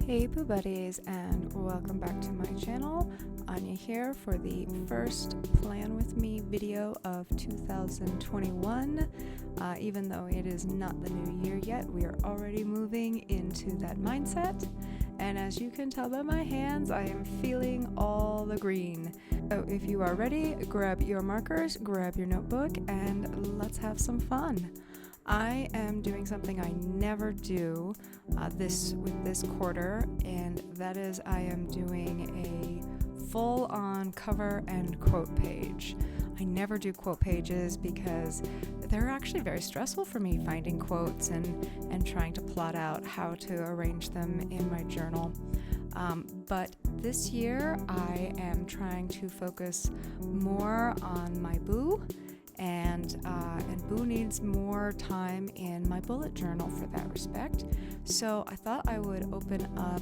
Hey Boo Buddies, and welcome back to my channel. Anya here for the first Plan With Me video of 2021. Even though it is not the new year yet, we are already moving into that mindset. And as you can tell by my hands, I am feeling all the green. So if you are ready, grab your markers, grab your notebook, and let's have some fun. I am doing something I never do with this quarter, and that is I am doing a full-on cover and quote page. I never do quote pages because they're actually very stressful for me, finding quotes and trying to plot out how to arrange them in my journal. But this year I am trying to focus more on my Boo. And Boo needs more time in my bullet journal for that respect. So I thought I would open up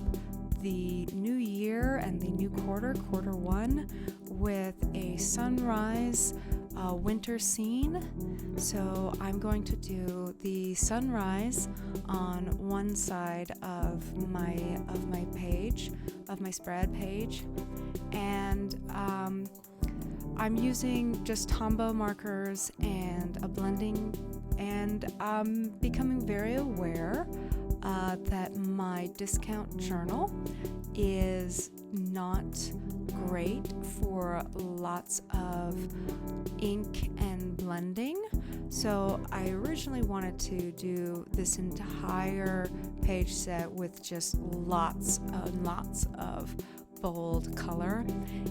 the new year and the new quarter one, with a sunrise winter scene. So I'm going to do the sunrise on one side of my page, of my spread page, and I'm using just Tombow markers and a blending, and I'm becoming very aware that my discount journal is not great for lots of ink and blending. So I originally wanted to do this entire page set with just lots and lots of bold color,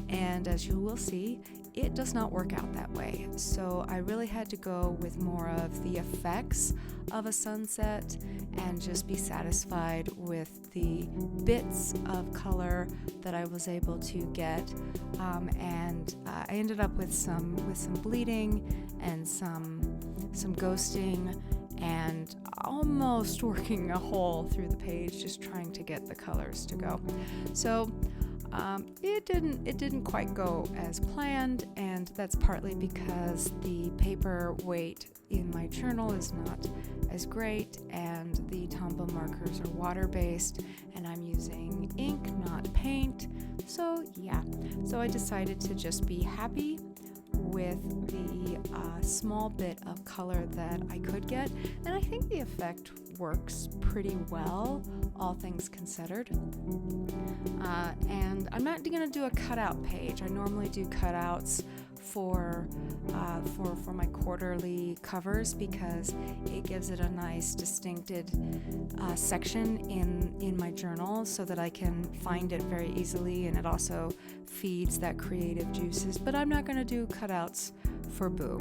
and as you will see, it does not work out that way. So I really had to go with more of the effects of a sunset and just be satisfied with the bits of color that I was able to get, and I ended up with some bleeding and some ghosting, and almost working a hole through the page, just trying to get the colors to go. So it didn't quite go as planned, and that's partly because the paper weight in my journal is not as great, and the Tombow markers are water-based, and I'm using ink, not paint. So yeah, so I decided to just be happy with the small bit of color that I could get, and I think the effect works pretty well, all things considered. And I'm not going to do a cutout page. I normally do cutouts for my quarterly covers because it gives it a nice distincted section in my journal so that I can find it very easily, and it also feeds that creative juices. But I'm not going to do cutouts for Boo.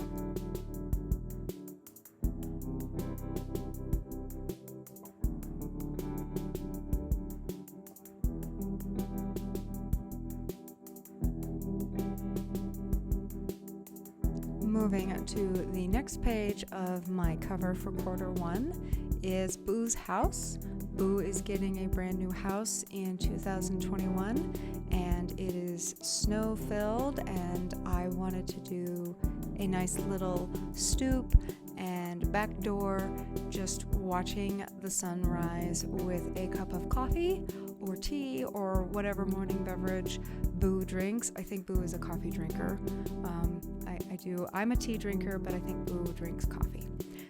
Moving to the next page of my cover for quarter one is Boo's house. Boo is getting a brand new house in 2021, and it is snow filled, and I wanted to do a nice little stoop and back door, just watching the sunrise with a cup of coffee or tea or whatever morning beverage Boo drinks. I think Boo is a coffee drinker. I'm a tea drinker, but I think Boo drinks coffee.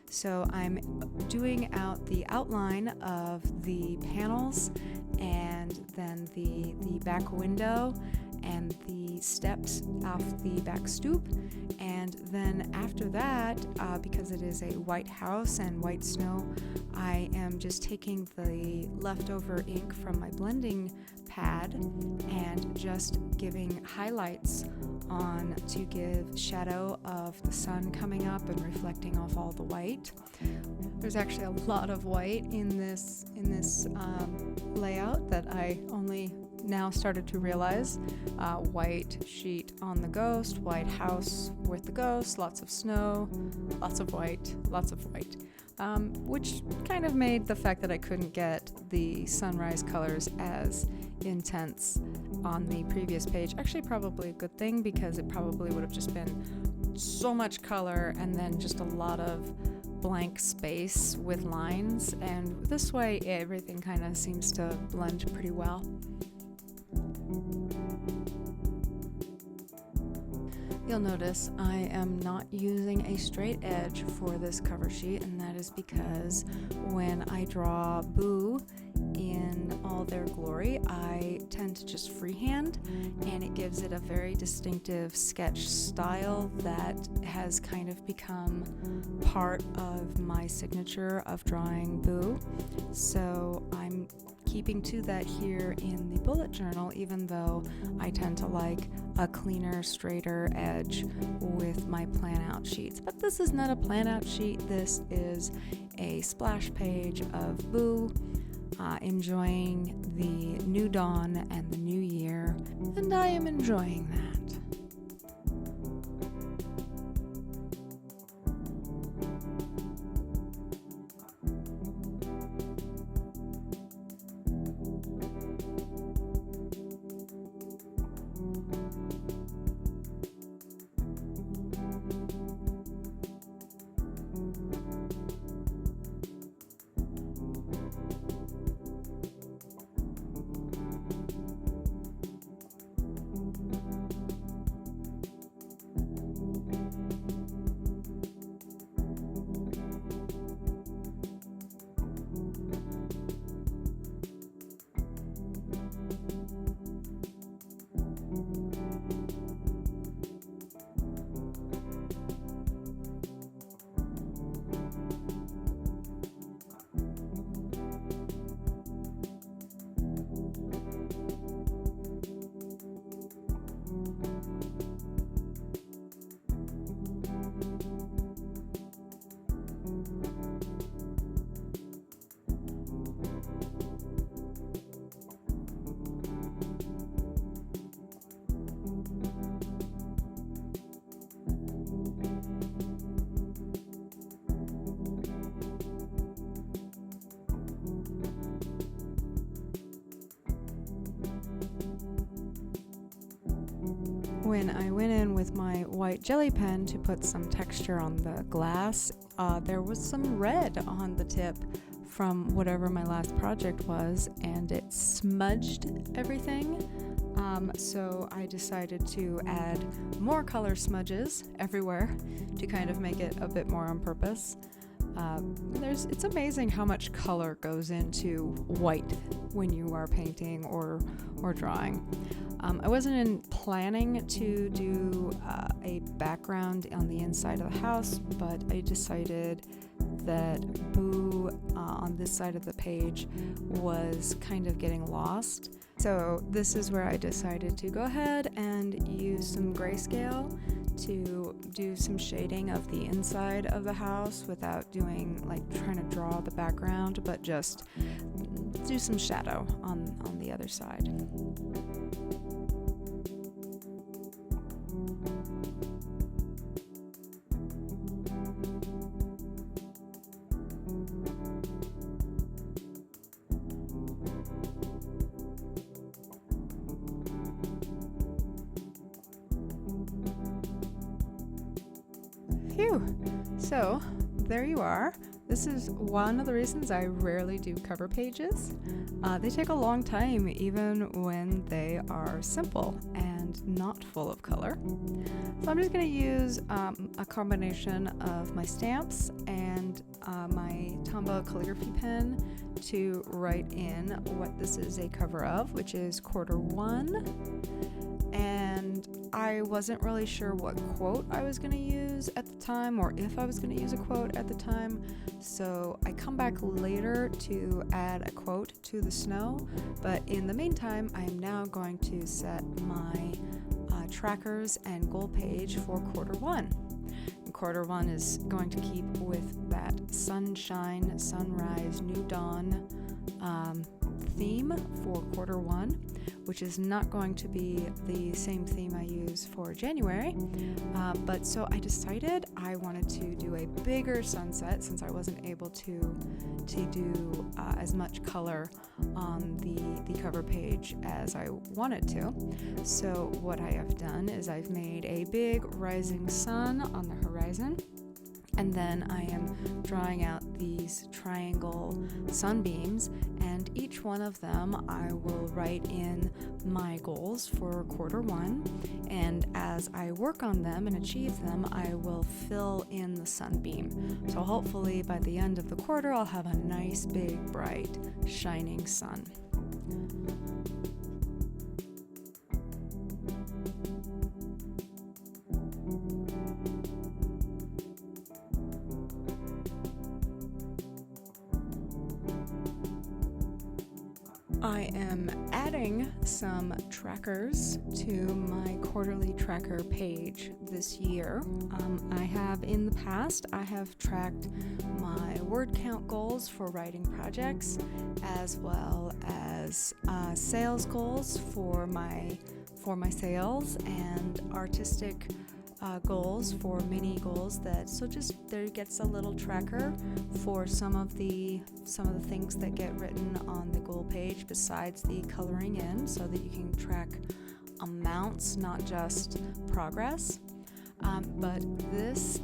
So I'm doing out the outline of the panels, and then the back window and the steps off the back stoop. And then after that, because it is a white house and white snow, I am just taking the leftover ink from my blending pad and just giving highlights on to give shadow of the sun coming up and reflecting off all the white. There's actually a lot of white in this layout that I only now started to realize. White sheet on the ghost, white house with the ghost, lots of snow, lots of white, which kind of made the fact that I couldn't get the sunrise colors as intense on the previous page actually probably a good thing, because it probably would have just been so much color and then just a lot of blank space with lines, and this way everything kind of seems to blend pretty well. You'll notice I am not using a straight edge for this cover sheet, and that is because when I draw Boo in all their glory, I tend to just freehand, and it gives it a very distinctive sketch style that has kind of become part of my signature of drawing Boo. So I'm keeping to that here in the bullet journal, even though I tend to like a cleaner, straighter edge with my plan out sheets. But this is not a plan out sheet, this is a splash page of Boo, enjoying the new dawn and the new year, and I am enjoying that. When I went in with my white jelly pen to put some texture on the glass, there was some red on the tip from whatever my last project was, and it smudged everything. So I decided to add more color smudges everywhere to kind of make it a bit more on purpose. It's amazing how much color goes into white when you are painting or drawing. I wasn't planning to do a background on the inside of the house, but I decided that Boo on this side of the page was kind of getting lost. So this is where I decided to go ahead and use some grayscale to do some shading of the inside of the house without doing trying to draw the background, but just do some shadow on the other side. Phew. So there you are. This is one of the reasons I rarely do cover pages. They take a long time even when they are simple and not full of color. So I'm just going to use a combination of my stamps and my Tombow calligraphy pen to write in what this is a cover of, which is Q1. And I wasn't really sure what quote I was going to use at the time, or if I was going to use a quote at the time, so I come back later to add a quote to the snow. But in the meantime, I am now going to set my trackers and goal page for Q1. And Q1 is going to keep with that sunshine, sunrise, new dawn theme for Q1, which is not going to be the same theme I use for January. But so I decided I wanted to do a bigger sunset since I wasn't able to do as much color on the cover page as I wanted to. So what I have done is I've made a big rising sun on the horizon, And then I am drawing out these triangle sunbeams, and each one of them I will write in my goals for quarter one, and as I work on them and achieve them, I will fill in the sunbeam. So hopefully by the end of the quarter I'll have a nice big bright shining sun. I am adding some trackers to my quarterly tracker page this year. I have in the past, I have tracked my word count goals for writing projects, as well as sales goals for my sales, and artistic goals for mini goals. So just there gets a little tracker for some of the things that get written on the goal page besides the coloring in, so that you can track amounts, not just progress. But this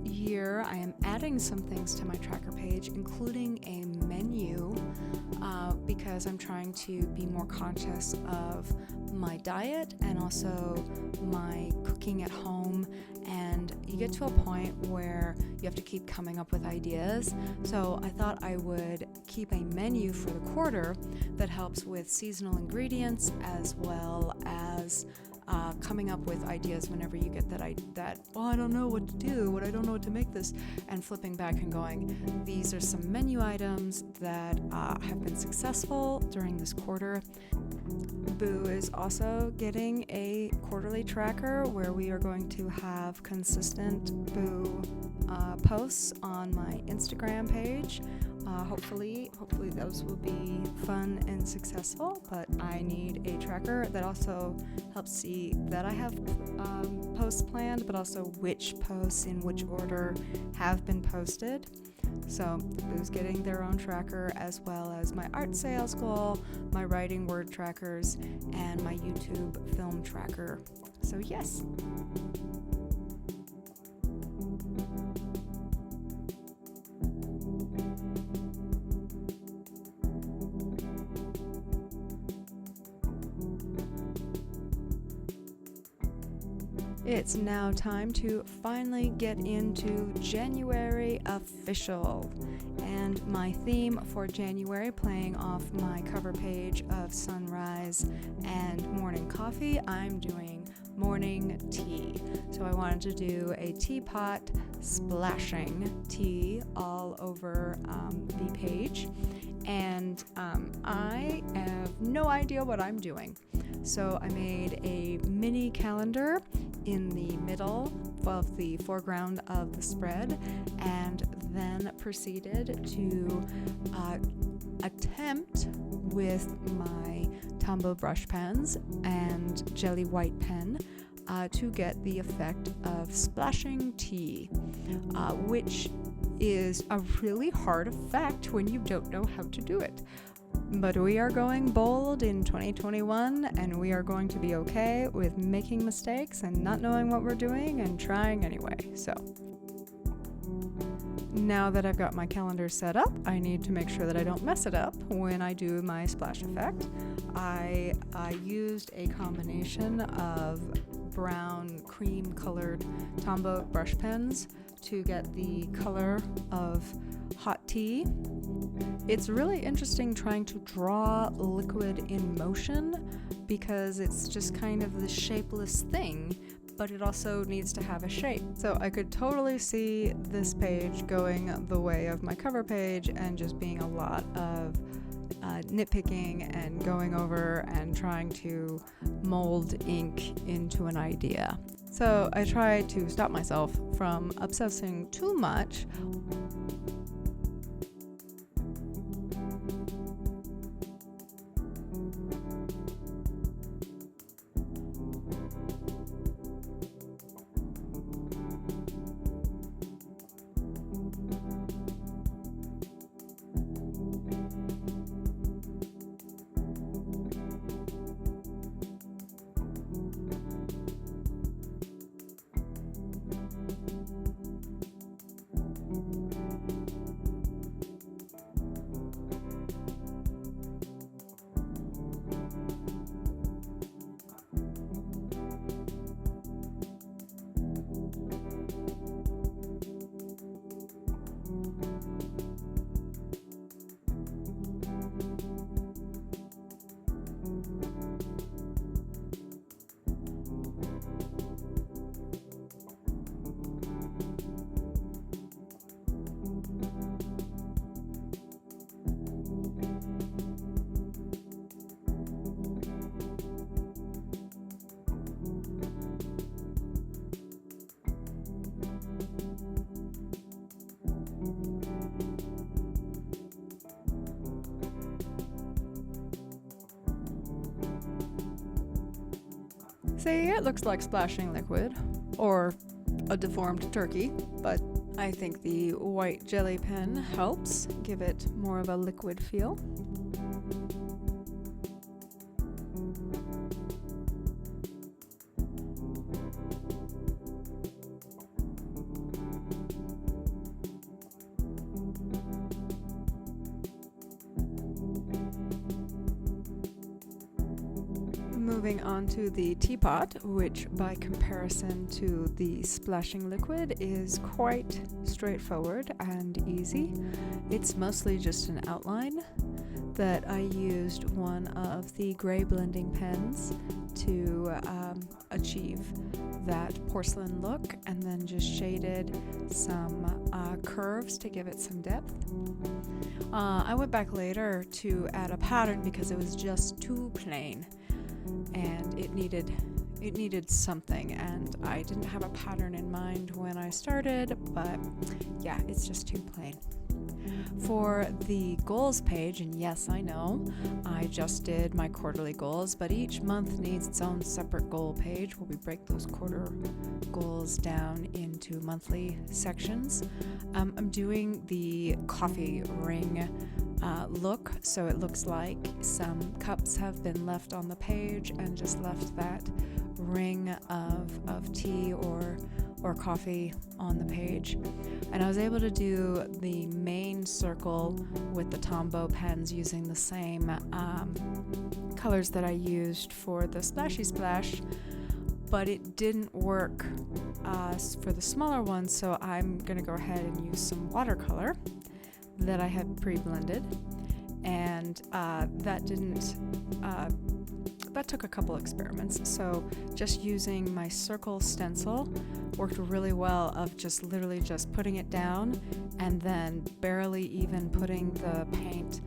year I am adding some things to my tracker page, including a menu, because I'm trying to be more conscious of my diet and also my cooking at home, and you get to a point where you have to keep coming up with ideas. So I thought I would keep a menu for the quarter that helps with seasonal ingredients, as well as coming up with ideas whenever you get that I don't know what to do, I don't know what to make this, and flipping back and going, these are some menu items that have been successful during this quarter. Boo is also getting a quarterly tracker where we are going to have consistent Boo posts on my Instagram page. Hopefully those will be fun and successful, but I need a tracker that also helps see that I have posts planned, but also which posts in which order have been posted. So Boo's getting their own tracker, as well as my art sales goal, my writing word trackers, and my YouTube film tracker. So yes. It's now time to finally get into January official, and my theme for January, playing off my cover page of sunrise and morning coffee, I'm doing morning tea. So I wanted to do a teapot splashing tea all over the page, and I have no idea what I'm doing. So I made a mini calendar in the middle of the foreground of the spread, and then proceeded to attempt with my Tombow brush pens and jelly white pen to get the effect of splashing tea, which is a really hard effect when you don't know how to do it. But we are going bold in 2021, and we are going to be okay with making mistakes and not knowing what we're doing and trying anyway. So now that I've got my calendar set up, I need to make sure that I don't mess it up when I do my splash effect. I used a combination of brown cream colored Tombow brush pens to get the color of hot tea. It's really interesting trying to draw liquid in motion, because it's just kind of this shapeless thing, but it also needs to have a shape. So I could totally see this page going the way of my cover page and just being a lot of nitpicking and going over and trying to mold ink into an idea. So I try to stop myself from obsessing too much. See, it looks like splashing liquid, or a deformed turkey, but I think the white jelly pen helps give it more of a liquid feel. Moving on to the teapot, which by comparison to the splashing liquid is quite straightforward and easy. It's mostly just an outline that I used one of the gray blending pens to achieve that porcelain look, and then just shaded some curves to give it some depth. I went back later to add a pattern because it was just too plain. And it needed something, and I didn't have a pattern in mind when I started, but yeah, it's just too plain. For the goals page, and yes, I know, I just did my quarterly goals, but each month needs its own separate goal page where we break those quarter goals down into monthly sections. I'm doing the coffee ring look, so it looks like some cups have been left on the page and just left that ring of tea or coffee on the page. And I was able to do the main circle with the Tombow pens using the same colors that I used for the Splashy Splash, but it didn't work for the smaller ones, so I'm gonna go ahead and use some watercolor that I had pre-blended, and that took a couple experiments. So just using my circle stencil worked really well, of just literally just putting it down and then barely even putting the paint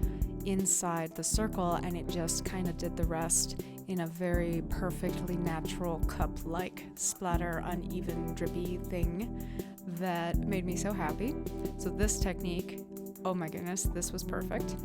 inside the circle, and it just kind of did the rest in a very perfectly natural cup-like splatter, uneven, drippy thing that made me so happy. So this technique, oh my goodness, this was perfect.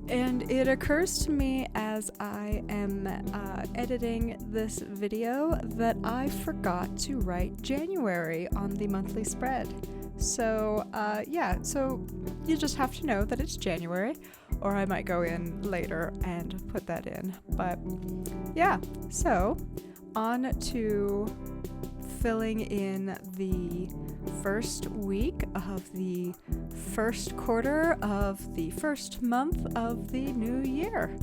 And it occurs to me as I am editing this video that I forgot to write January on the monthly spread. So yeah, so you just have to know that it's January, or I might go in later and put that in. But yeah, so on to filling in the first week of the first quarter of the first month of the new year.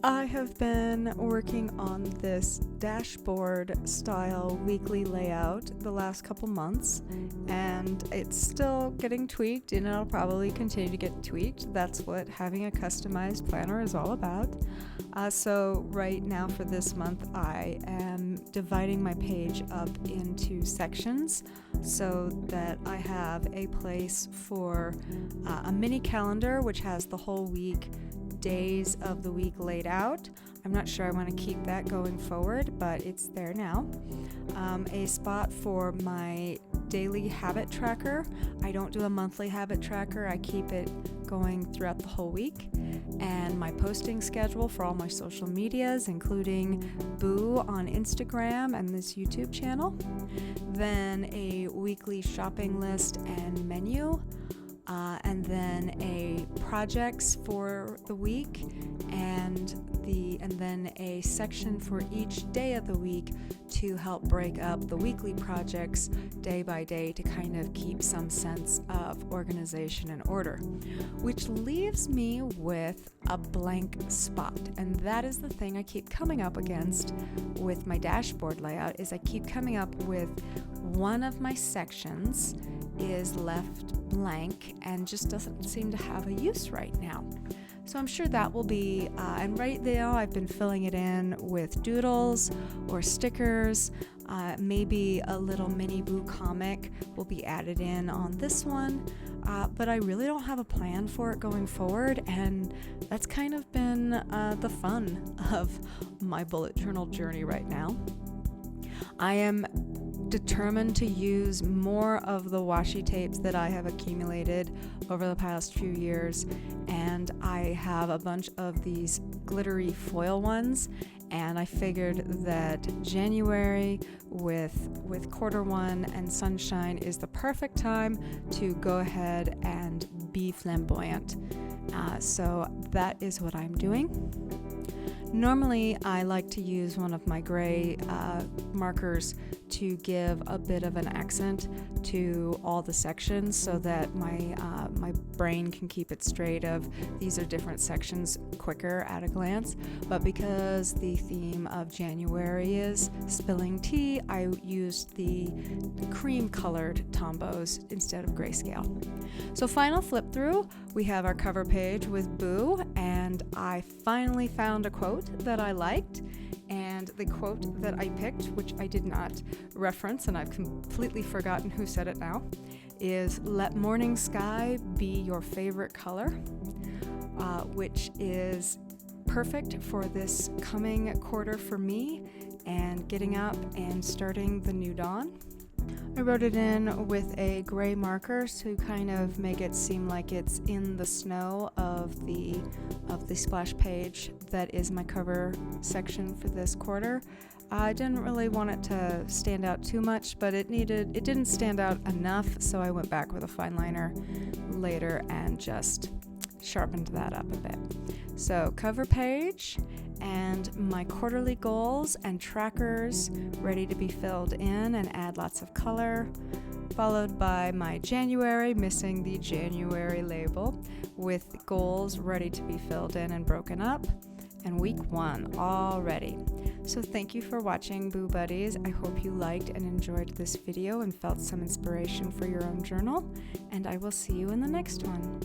I have been working on this dashboard style weekly layout the last couple months, and it's still getting tweaked, and it'll probably continue to get tweaked. That's what having a customized planner is all about. So right now for this month, I am dividing my page up into sections so that I have a place for a mini calendar which has the whole week days of the week laid out. I'm not sure I want to keep that going forward, but it's there now. A spot for my daily habit tracker. I don't do a monthly habit tracker. I keep it going throughout the whole week. And my posting schedule for all my social medias, including Boo on Instagram and this YouTube channel. Then a weekly shopping list and menu. And then a projects for the week, and then a section for each day of the week to help break up the weekly projects day by day to kind of keep some sense of organization and order, which leaves me with a blank spot. And that is the thing I keep coming up against with my dashboard layout, is I keep coming up with one of my sections is left blank and just doesn't seem to have a use right now. So I'm sure that will be, and right now I've been filling it in with doodles or stickers. Maybe a little mini Boo comic will be added in on this one, but I really don't have a plan for it going forward, and that's kind of been the fun of my bullet journal journey right now. I am determined to use more of the washi tapes that I have accumulated over the past few years, and I have a bunch of these glittery foil ones, and I figured that January with quarter one and sunshine is the perfect time to go ahead and be flamboyant. So that is what I'm doing. Normally, I like to use one of my gray markers to give a bit of an accent to all the sections so that my brain can keep it straight of these are different sections quicker at a glance. But because the theme of January is spilling tea, I used the cream-colored Tombows instead of grayscale. So final flip through, we have our cover page with Boo, and I finally found a quote that I liked, and the quote that I picked, which I did not reference and I've completely forgotten who said it now, is "Let morning sky be your favorite color," which is perfect for this coming quarter for me and getting up and starting the new dawn. I wrote it in with a gray marker to kind of make it seem like it's in the snow of the splash page that is my cover section for this quarter. I didn't really want it to stand out too much, but it didn't stand out enough, so I went back with a fine liner later and just sharpened that up a bit. So cover page and my quarterly goals and trackers ready to be filled in and add lots of color, followed by my January, missing the January label, with goals ready to be filled in and broken up, and week 1 already. So thank you for watching, Boo Buddies. I hope you liked and enjoyed this video and felt some inspiration for your own journal, and I will see you in the next one.